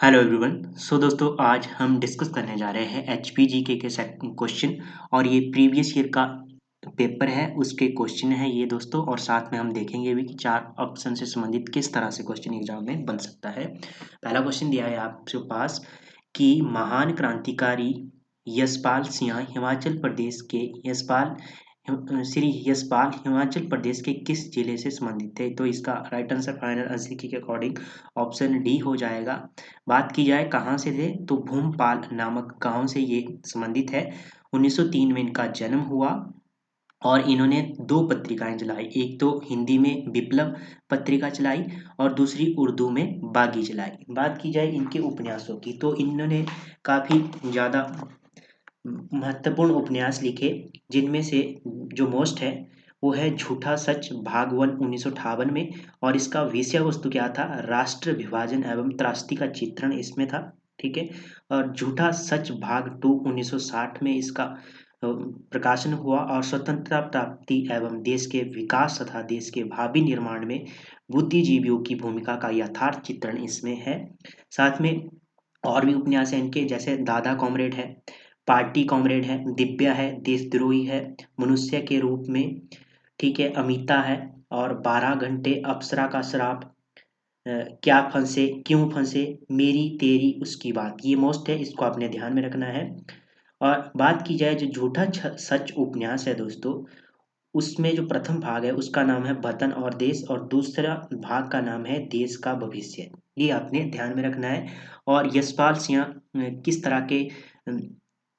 Hello everyone. दोस्तों आज हम डिस्कस करने जा रहे हैं एचपीजीके के क्वेश्चन और ये प्रीवियस ईयर का पेपर है उसके क्वेश्चन है ये दोस्तों। और साथ में हम देखेंगे भी कि 4 ऑप्शन से संबंधित किस तरह से क्वेश्चन एग्जाम में बन सकता है। पहला क्वेश्चन दिया है आपके पास कि महान क्रांतिकारी यशपाल सिंह हिमाचल प्रदेश के श्री यशपाल हिमाचल प्रदेश के किस जिले से संबंधित थे। तो इसका राइट आंसर फाइनल आंसर के अकॉर्डिंग ऑप्शन डी हो जाएगा। बात की जाए कहाँ से थे तो भूमपाल नामक गांव से ये संबंधित है। 1903 में इनका जन्म हुआ और इन्होंने 2 पत्रिकाएं चलाई, एक तो हिंदी में विप्लव पत्रिका चलाई और दूसरी उर्दू में बागी चलाई। बात की जाए इनके उपन्यासों की तो इन्होंने काफ़ी ज़्यादा महत्वपूर्ण उपन्यास लिखे, जिनमें से जो मोस्ट है वो है झूठा सच भाग 1 1958 में। और इसका विषय वस्तु क्या था, राष्ट्र विभाजन एवं त्रासदी का चित्रण इसमें था। ठीक है। और झूठा सच भाग 2 1960 में इसका प्रकाशन हुआ और स्वतंत्रता प्राप्ति एवं देश के विकास तथा देश के भावी निर्माण में बुद्धिजीवियों की भूमिका का यथार्थ चित्रण इसमें है। साथ में और भी उपन्यास हैं इनके, जैसे दादा कॉमरेड है, पार्टी कॉमरेड है, दिव्या है, देशद्रोही है, मनुष्य के रूप में, ठीक है, अमिता है और 12 घंटे, अप्सरा का श्राप, क्या फंसे क्यों फंसे, मेरी तेरी उसकी बात, ये मोस्ट है, इसको आपने ध्यान में रखना है। और बात की जाए जो झूठा सच उपन्यास है दोस्तों, उसमें जो प्रथम भाग है उसका नाम है वतन और देश और दूसरा भाग का नाम है देश का भविष्य। ये आपने ध्यान में रखना है। और यशपाल सिंह किस तरह के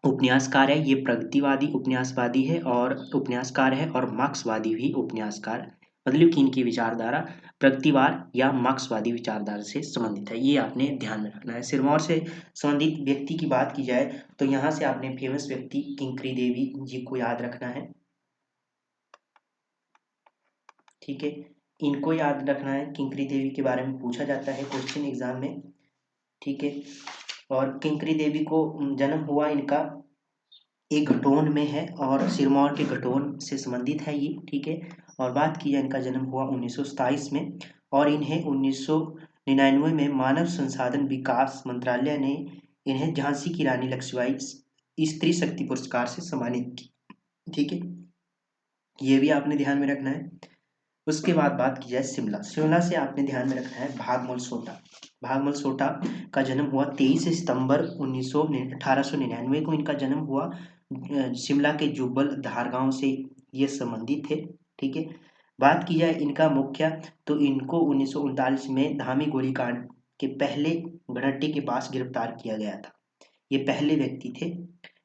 उपन्यासकार है, ये प्रगतिवादी उपन्यासवादी है और उपन्यासकार है और मार्क्सवादी भी उपन्यासकार, मतलब कि इनकी विचारधारा प्रगतिवाद या मार्क्सवादी विचारधारा से संबंधित है, ये आपने ध्यान में रखना है। सिरमौर से संबंधित व्यक्ति की बात की जाए तो यहाँ से आपने फेमस व्यक्ति किंकरी देवी जी को याद रखना है। ठीक है, इनको याद रखना है, किंकरी देवी के बारे में पूछा जाता है क्वेश्चन एग्जाम में। ठीक है। और किंकरी देवी को जन्म हुआ इनका एक घटोन में है और सिरमौर के घटोन से संबंधित है ये। ठीक है। और बात की जाए इनका जन्म हुआ 1927 में और इन्हें 1999 में मानव संसाधन विकास मंत्रालय ने इन्हें झांसी की रानी लक्ष्मीबाई स्त्री शक्ति पुरस्कार से सम्मानित की। ठीक है, ये भी आपने ध्यान में रखना है। उसके बाद बात की जाए शिमला, शिमला से आपने ध्यान में रखना है भागमल सोटा। भागमल सोटा का जन्म हुआ 23 सितंबर 1899 को इनका जन्म हुआ। शिमला के जुब्बल धार गांव से ये संबंधित थे। ठीक है। बात की जाए इनका मुख्य तो इनको 1939 में धामी गोलीकांड के पहले घनट्टी के पास गिरफ्तार किया गया था, ये पहले व्यक्ति थे।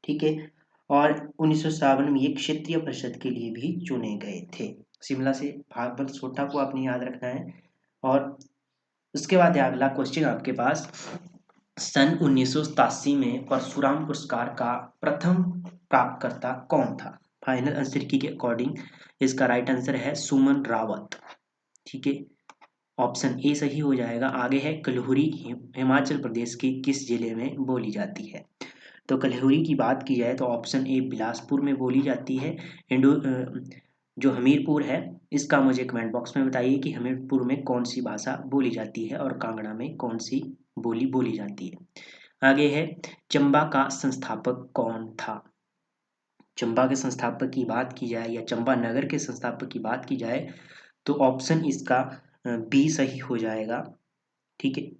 ठीक है। और 1957 में ये क्षेत्रीय परिषद के लिए भी चुने गए थे। शिमला से भागवत सोटा को आपने याद रखना है। और उसके बाद अगला क्वेश्चन आपके पास, सन 1987 में परशुराम पुरस्कार का प्रथम प्राप्तकर्ता कौन था। फाइनल आंसर की के अकॉर्डिंग इसका राइट आंसर है सुमन रावत। ठीक है, ऑप्शन ए सही हो जाएगा। आगे है कलहुरी हिमाचल प्रदेश के किस जिले में बोली जाती है। तो कलहुरी की बात की जाए तो ऑप्शन ए बिलासपुर में बोली जाती है। जो हमीरपुर है इसका मुझे कमेंट बॉक्स में बताइए कि हमीरपुर में कौन सी भाषा बोली जाती है और कांगड़ा में कौन सी बोली बोली जाती है। आगे है चंबा का संस्थापक कौन था। चंबा के संस्थापक की बात की जाए या चंबा नगर के संस्थापक की बात की जाए तो ऑप्शन इसका बी सही हो जाएगा। ठीक है,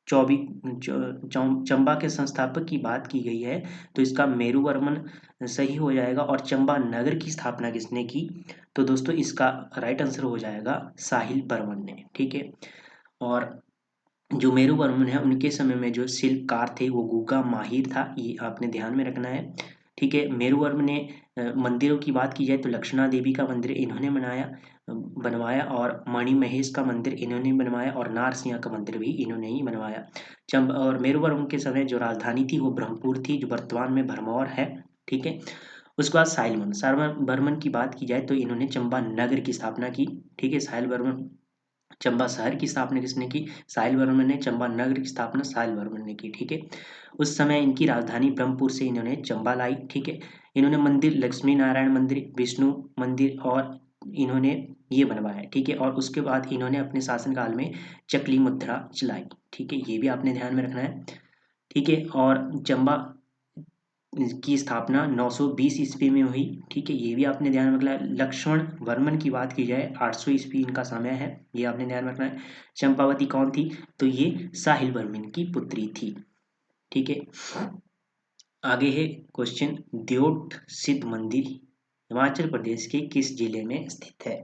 चंबा के संस्थापक की बात की गई है तो इसका मेरुवर्मन सही हो जाएगा। और चंबा नगर की स्थापना किसने की, तो दोस्तों इसका राइट आंसर हो जाएगा साहिल बर्मन ने। ठीक है। और जो मेरुवर्मन है उनके समय में जो शिल्पकार थे वो गुगा माहिर था, ये आपने ध्यान में रखना है। ठीक है। मेरुवर्मन ने मंदिरों की बात की जाए तो लक्षणा देवी का मंदिर इन्होंने बनवाया और मणि महेश का मंदिर इन्होंने बनवाया और नारसिंह का मंदिर भी इन्होंने ही बनवाया। और मेरुवर्मन के समय जो राजधानी थी वो ब्रह्मपुर थी, जो वर्तमान में भरमौर है। ठीक है। उसके बाद साहिल बर्मन की बात की जाए तो इन्होंने चंबा नगर की स्थापना की। ठीक है, साहिल बर्मन चंबा शहर की स्थापना किसने की, साहिल वर्मन ने। चंबा नगर की स्थापना साहिल वर्मन ने की। ठीक है। उस समय इनकी राजधानी ब्रह्मपुर से इन्होंने चंबा लाई। ठीक है। इन्होंने मंदिर लक्ष्मी नारायण मंदिर, विष्णु मंदिर और इन्होंने ये बनवाया। ठीक है। और उसके बाद इन्होंने अपने शासनकाल में चकली मुद्रा चलाई। ठीक है, ये भी आपने ध्यान में रखना है। ठीक है, और चंबा की स्थापना 920 ईस्वी में हुई। ठीक है, ये भी आपने ध्यान में रखना है। लक्ष्मण वर्मन की बात की जाए 800 ईस्वी इनका समय है, ये आपने ध्यान में रखना है। चंपावती कौन थी? तो ये साहिल वर्मन की पुत्री थी। ठीक है, आगे है क्वेश्चन, द्योट सिद्ध मंदिर हिमाचल प्रदेश के किस जिले में स्थित है?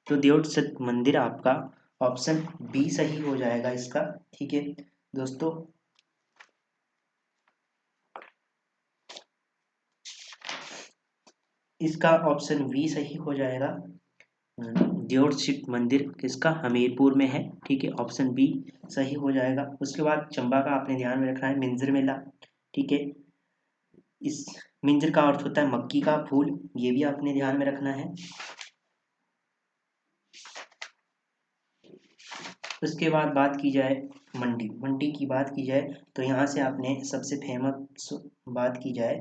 तो द्योट सिद्ध मंदिर आपका ऑप्शन बी सही हो जाएगा इसका। ठीक है दोस्तों, इसका ऑप्शन बी सही हो जाएगा। द्योट सिद्ध मंदिर किसका? हमीरपुर में है। ठीक है, ऑप्शन बी सही हो जाएगा। उसके बाद चंबा का आपने ध्यान में रखना है, मिंजर मेला। ठीक है, इस मिंजर का अर्थ होता है मक्की का फूल, ये भी आपने ध्यान में रखना है। उसके बाद बात की जाए मंडी, मंडी की बात की जाए तो यहाँ से आपने सबसे फेमस बात की जाए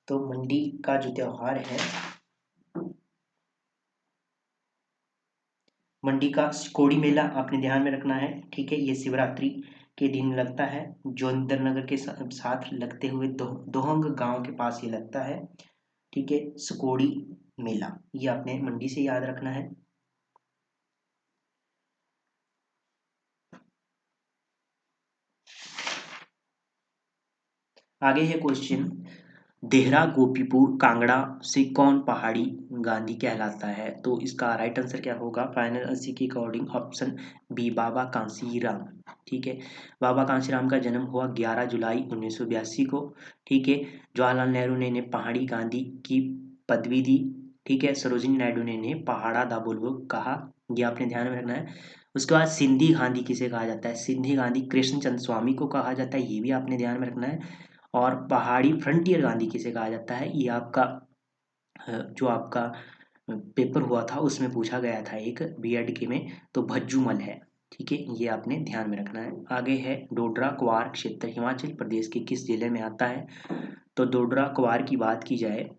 तो मंडी का जो त्योहार है, मंडी का सिकोड़ी मेला आपने ध्यान में रखना है। ठीक है, ये शिवरात्रि के दिन लगता है, जोगिंदरनगर के साथ लगते हुए दोहंग गांव के पास ये लगता है। ठीक है, सिकोड़ी मेला, ये आपने मंडी से याद रखना है। आगे है क्वेश्चन, देहरा गोपीपुर कांगड़ा से कौन पहाड़ी गांधी कहलाता है? तो इसका राइट आंसर क्या होगा? फाइनल आंसर के अकॉर्डिंग ऑप्शन बी, बाबा कांसीराम। ठीक है, बाबा कांसीराम का जन्म हुआ 11 जुलाई 1982 को। ठीक है, जवाहरलाल नेहरू ने इन्हें पहाड़ी गांधी की पदवी दी। ठीक है, सरोजिनी नायडू ने इन्हें पहाड़ा दाबोल्वो कहा, ये आपने ध्यान में रखना है। उसके बाद सिंधी गांधी किसे कहा जाता है? सिंधी गांधी कृष्ण चंद्र स्वामी को कहा जाता है, ये भी आपने ध्यान में रखना है। और पहाड़ी फ्रंटियर गांधी किसे कहा जाता है? ये आपका जो आपका पेपर हुआ था उसमें पूछा गया था एक बीएड के में, तो भज्जूमल है। ठीक है, ये आपने ध्यान में रखना है। आगे है डोडरा क्वार क्षेत्र हिमाचल प्रदेश के किस जिले में आता है? तो डोडरा क्वार की बात की जाए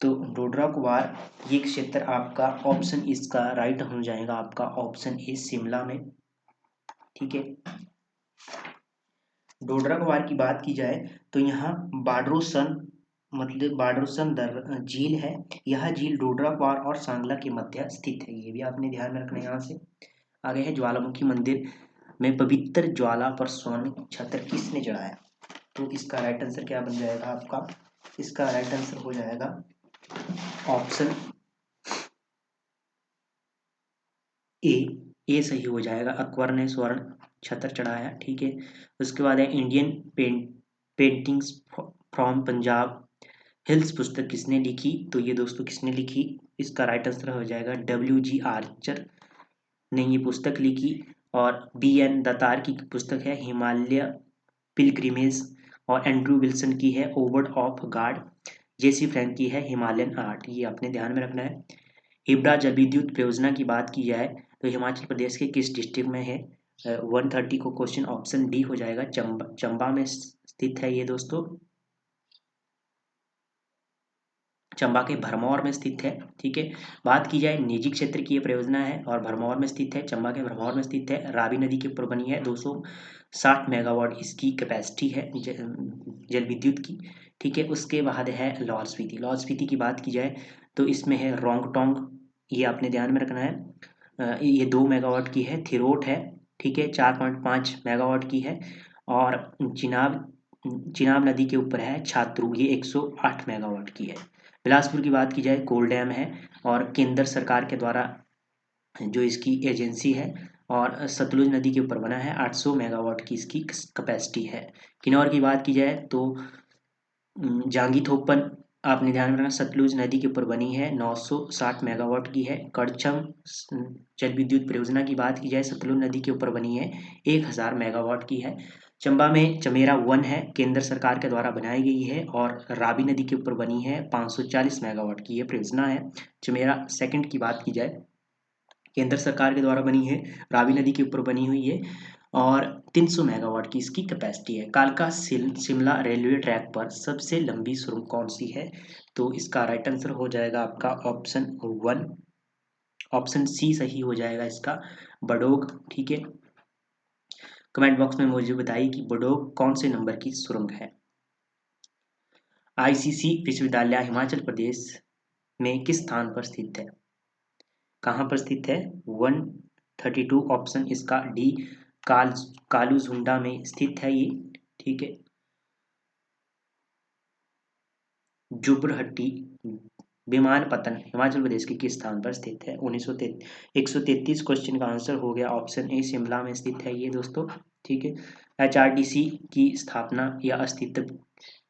तो डोडरा क्वार ये क्षेत्र आपका ऑप्शन इसका राइट हो जाएगा, आपका ऑप्शन ए शिमला में। ठीक है, डोडरा क्वार की बात की जाए तो यहाँ बाडरोसन मतलब बाडरोसन झील है। यह झील डोडरा क्वार और सांगला के मध्य स्थित है, ये भी आपने ध्यान में रखना है यहाँ से। आगे है ज्वालामुखी मंदिर में पवित्र ज्वाला पर स्वर्ण छत्र किसने चढ़ाया? तो इसका राइट आंसर क्या बन जाएगा आपका? इसका राइट आंसर हो जाएगा ऑप्शन ए, ए सही हो जाएगा, अकबर ने स्वर्ण छत्र चढ़ाया। ठीक है, उसके बाद है Indian paintings from Punjab hills पुस्तक किसने लिखी? तो ये दोस्तों किसने लिखी? इसका राइट आंसर हो जाएगा WG आर्चर ने ये पुस्तक लिखी। और BN दत्तार की पुस्तक है हिमालय पिलग्रिमेज, और एंड्रू विल्सन की है ओवर्ड ऑफ गॉड, जेसी फ्रैंक की है हिमालयन आर्ट, ये आपने ध्यान में रखना है। इब्रा जलविद्युत परियोजना की बात की जाए तो हिमाचल प्रदेश के किस डिस्ट्रिक्ट में है? 130 को क्वेश्चन ऑप्शन डी हो जाएगा, चंबा में स्थित है ये दोस्तों, चंबा के भरमौर में स्थित है। ठीक है, बात की जाए निजी क्षेत्र की ये परियोजना है और भरमौर में स्थित है, चंबा के भरमौर में स्थित है, रावी नदी के ऊपर बनी है, 260 मेगावाट इसकी कैपेसिटी है जल विद्युत की। ठीक है, उसके बाद है लाहौल स्पीति, लाहौल स्पीति की बात की जाए तो इसमें है रोंगटोंग, ये आपने ध्यान में रखना है। ये 2 मेगावाट की है, थिरोट है। ठीक है, 4.5 मेगावाट की है। और चिनाब चिनाब नदी के ऊपर है छात्रू, ये 108 मेगावाट की है। बिलासपुर की बात की जाए कोल डैम है और केंद्र सरकार के द्वारा जो इसकी एजेंसी है, और सतलुज नदी के ऊपर बना है, 800 मेगावाट की इसकी कैपेसिटी है। किन्नौर की बात की जाए तो जांगी थोपन आपने ध्यान में रखना, सतलुज नदी के ऊपर बनी है, 960 मेगावाट की है। कड़छम जल विद्युत परियोजना की बात की जाए सतलुज नदी के ऊपर बनी है, 1000 मेगावाट की है। चंबा में चमेरा 1 है, केंद्र सरकार के द्वारा बनाई गई है और रावी नदी के ऊपर बनी है, 540 मेगावाट की ये परियोजना है। चमेरा सेकंड की बात की जाए, केंद्र सरकार के द्वारा बनी है, रावी नदी के ऊपर बनी हुई है और 300 मेगावाट की इसकी कैपेसिटी है। कालका शिमला रेलवे ट्रैक पर सबसे लंबी सुरंग कौन सी है? तो इसका राइट आंसर हो जाएगा आपका ऑप्शन 1, ऑप्शन सी सही हो जाएगा इसका, बडोग। ठीक है, कमेंट बॉक्स में मुझे बताइए कि बडोग कौन से नंबर की सुरंग है। आईसीसी विश्वविद्यालय हिमाचल प्रदेश में किस स्थान पर स्थित है? कहाँ पर स्थित है? 132 ऑप्शन इसका डी कालूझुंडा में स्थित है ये। ठीक है। जुब्रहट्टी विमानपत्तन हिमाचल प्रदेश के किस स्थान पर स्थित है? 133 क्वेश्चन का आंसर हो गया ऑप्शन ए, शिमला में स्थित है ये दोस्तों। ठीक है। एचआरटीसी की स्थापना या अस्तित्व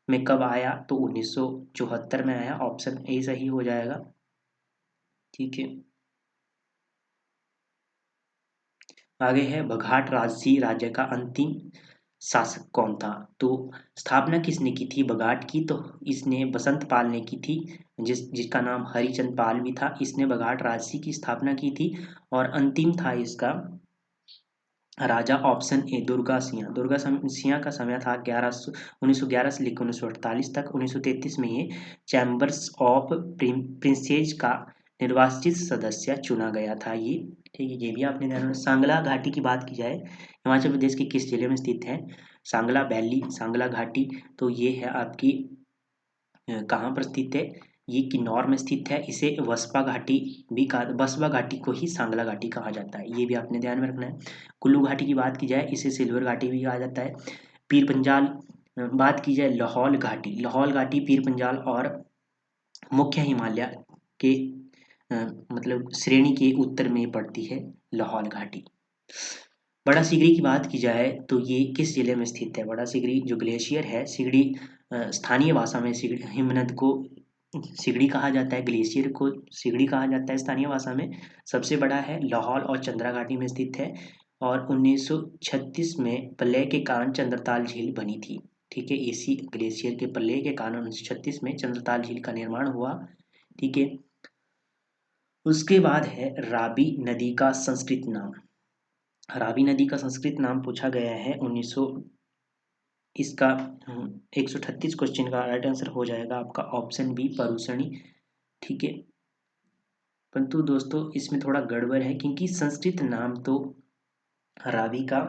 में कब आया? तो 1974 में आया, ऑप्शन ए सही हो जाएगा। ठीक है। आगे है बघाट राजसी राज्य का अंतिम शासक कौन था? तो स्थापना किसने की थी बघाट की? तो इसने बसंत पाल ने की थी, जिसका नाम हरिचंद पाल भी था। इसने बघाट राजसी की स्थापना की थी। और अंतिम था इसका राजा ऑप्शन ए दुर्गा सिंह। दुर्गा सिंह का समय था 1911 से लेकर 1948 तक। 1933 में ये चैम्बर्स ऑफ प्रिंसेज का निर्वाचित सदस्य चुना गया था ये। ठीक है, ये भी आपने ध्यान रखना। सांगला घाटी की बात की जाए, हिमाचल प्रदेश के किस जिले में स्थित है? सांगला वैली, सांगला घाटी, तो ये है आपकी कहाँ पर स्थित है? ये किन्नौर में स्थित है। इसे वसपा घाटी भी कहा, वसपा घाटी को ही सांगला घाटी कहा जाता है, ये भी आपने ध्यान में रखना है। कुल्लू घाटी की बात की जाए, इसे सिल्वर घाटी भी कहा जाता है। पीर पंजाल बात की जाए, लाहौल घाटी, लाहौल घाटी पीर पंजाल और मुख्य हिमालय के मतलब श्रेणी के उत्तर में पड़ती है लाहौल घाटी। बड़ा सिगरी की बात की जाए तो ये किस जिले में स्थित है? बड़ा सिगरी जो ग्लेशियर है, सिगड़ी स्थानीय भाषा में सिगड़ी हिमनद को सिगड़ी कहा जाता है, ग्लेशियर को सिगड़ी कहा जाता है स्थानीय भाषा में। सबसे बड़ा है, लाहौल और चंद्रा घाटी में स्थित है। और 1936 में प्रलय के कारण चंद्रताल झील बनी थी। ठीक है, इसी ग्लेशियर के प्रलय के कारण 1936 में चंद्रताल झील का निर्माण हुआ। ठीक है। उसके बाद है रावी नदी का संस्कृत नाम। रावी नदी का संस्कृत नाम पूछा गया है 1900, इसका 138 क्वेश्चन का राइट आंसर हो जाएगा आपका ऑप्शन बी, परुषणी। ठीक है। परंतु दोस्तों इसमें थोड़ा गड़बड़ है, क्योंकि संस्कृत नाम तो रावी का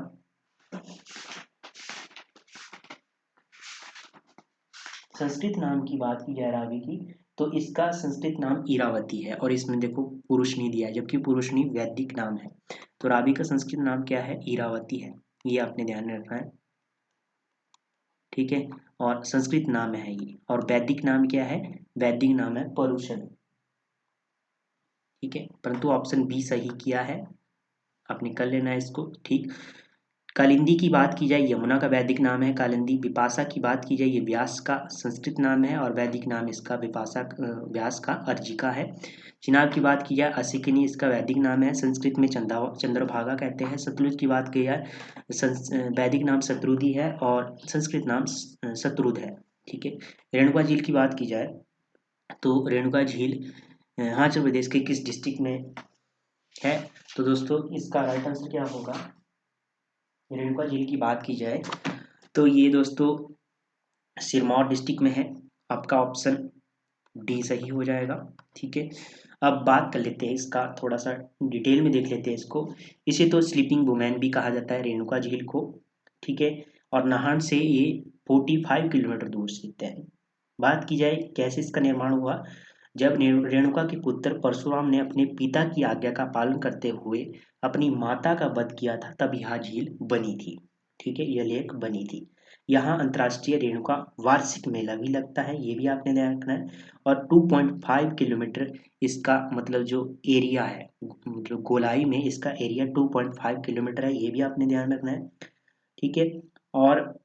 संस्कृत नाम की बात की जाए रावी की, तो इसका संस्कृत नाम इरावती है। और इसमें देखो पुरुषनी दिया है, जबकि पुरुषनी वैदिक नाम है। तो रावी का संस्कृत नाम क्या है? इरावती है, ये आपने ध्यान में रखना है। ठीक है। और संस्कृत नाम है ये, और वैदिक नाम क्या है? वैदिक नाम है परुषण। ठीक है, परंतु ऑप्शन बी सही किया है, आपने कर लेना है इसको। ठीक। कालिंदी की बात की जाए, यमुना का वैदिक नाम है कालिंदी। विपाशा की बात की जाए, ये व्यास का संस्कृत नाम है, और वैदिक नाम इसका व्यास का अर्जिका है। चिनाब की बात की जाए, असिकनी इसका वैदिक नाम है, संस्कृत में चंद्रभागा कहते हैं। सतलुज की बात की जाए, वैदिक नाम शत्रुधि है, और संस्कृत नाम शत्रुध है। ठीक है। रेणुका झील की बात की जाए, तो रेणुका झील हिमाचल प्रदेश के किस डिस्ट्रिक्ट में है? तो दोस्तों इसका राइट आंसर क्या होगा? रेणुका झील की बात की जाए तो ये दोस्तों सिरमौर डिस्ट्रिक्ट में है। आपका ऑप्शन डी सही हो जाएगा। ठीक है। अब बात कर लेते हैं इसका, थोड़ा सा डिटेल में देख लेते हैं इसको। इसे तो स्लीपिंग वुमेन भी कहा जाता है रेणुका झील को। ठीक है। और नाहन से ये 45 किलोमीटर दूर स्थित है। बात की जाए कैसे इसका निर्माण हुआ, जब रेणुका के पुत्र परशुराम ने अपने पिता की आज्ञा का पालन करते हुए अपनी माता का वध किया था, तब यह झील बनी थी। ठीक है, यह लेक बनी थी। यहाँ अंतर्राष्ट्रीय रेणुका वार्षिक मेला भी लगता है, ये भी आपने ध्यान रखना है। और 2.5 किलोमीटर इसका मतलब जो एरिया है, मतलब गोलाई में इसका एरिया 2.5 किलोमीटर है, ये भी आपने ध्यान रखना है। ठीक है। और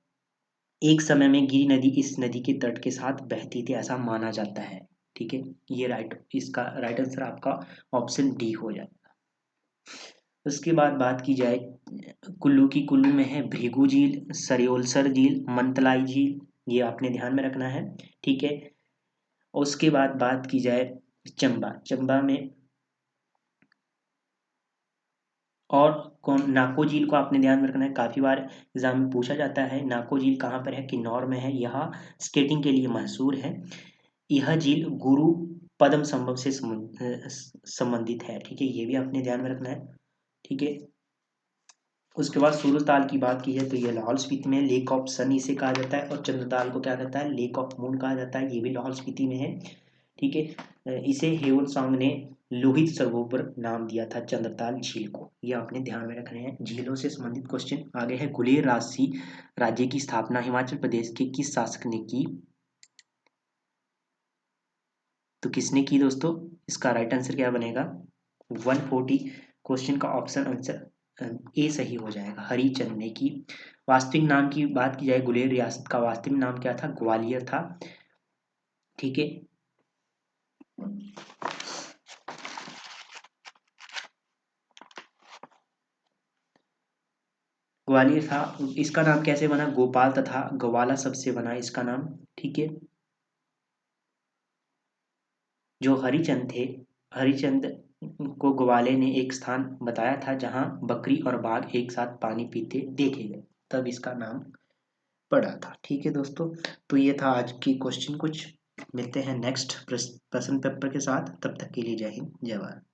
एक समय में गिरी नदी इस नदी के तट के साथ बहती थी, ऐसा माना जाता है। ठीक है, ये इसका राइट आंसर आपका ऑप्शन डी हो जाएगा। उसके बाद बात की जाए कुल्लू की, कुल्लू में है भृगु झील, सरयोलसर झील, मंतलाई झील, ये आपने ध्यान में रखना है। ठीक है। उसके बाद बात की जाए चंबा, चंबा में और कौन, नाको झील को आपने ध्यान में रखना है, काफी बार एग्जाम में पूछा जाता है। नाको झील कहाँ पर है? किन्नौर में है। यह स्केटिंग के लिए मशहूर है। यह झील गुरु पद्म संभव से संबंधित है। ठीक है, ये भी आपने ध्यान में रखना है। ठीक है। उसके बाद सूरजताल की बात की है तो ये लाहौल स्पीति में लेक ऑफ सन इसे कहा जाता है, और चंद्रताल को क्या कहता है, लेक ऑफ मून कहा जाता है, ये भी लाहौल स्पीति में है। ठीक है, इसे हेवन सांग ने लोहित सरोवर नाम दिया था चंद्रताल झील को, ये आपने ध्यान में रखने हैं। झीलों से संबंधित क्वेश्चन आगे है। गुलेर राजसी राज्य की स्थापना हिमाचल प्रदेश के किस शासक ने की, तो किसने की दोस्तों, इसका राइट आंसर क्या बनेगा, 140। क्वेश्चन का ऑप्शन आंसर ए सही हो जाएगा, हरिचंद ने की। वास्तविक नाम की बात की जाए, गुलेर रियासत का वास्तविक नाम क्या था, ग्वालियर था। ठीक है, ग्वालियर था। इसका नाम कैसे बना, गोपाल तथा ग्वाला सबसे बना इसका नाम। ठीक है, जो हरिचंद थे, हरिचंद को ग्वाले ने एक स्थान बताया था जहां बकरी और बाघ एक साथ पानी पीते देखे गए, तब इसका नाम पड़ा था। ठीक है दोस्तों, तो ये था आज की क्वेश्चन कुछ। मिलते हैं नेक्स्ट प्रश्न पेपर के साथ, तब तक के लिए जय हिंद जय भारत।